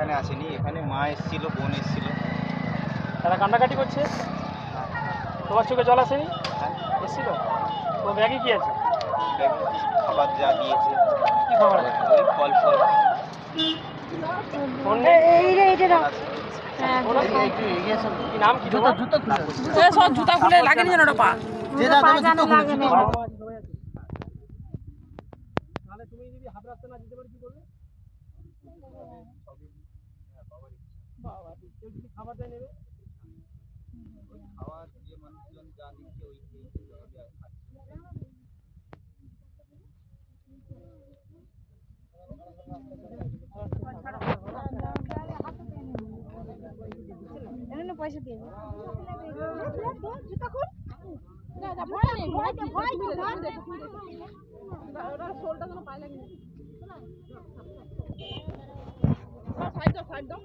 এখানে আসেনি, এখানে মা এসেছিল, বোন এসেছিল। তারা কান্নাকাটি করছে, তোমার চোখে জল আসেনি? এসেছিল। তোমার ব্যাগে কি আছে? খাবার যা দিয়েছে। কি খাবার আছে? ওই ফল ফল ফোন নেই? আছে। কি নাম কি তোমার? সব জুতা খুলে লাগেনি যেন ওটা পা যে যা দেবে জুতো খুলে জুতো খুলে। তাহলে তুমি যদি হাফ রাস্তা না যেতে পারো কি করবে? বাবা, কেউ যদি খাবার দেয় নেবে? খাওয়ার যে মানুষজন যা দিচ্ছে ওই পয়সা দিয়ে শোলটা যেন পায়ে লাগে। সাইড দাও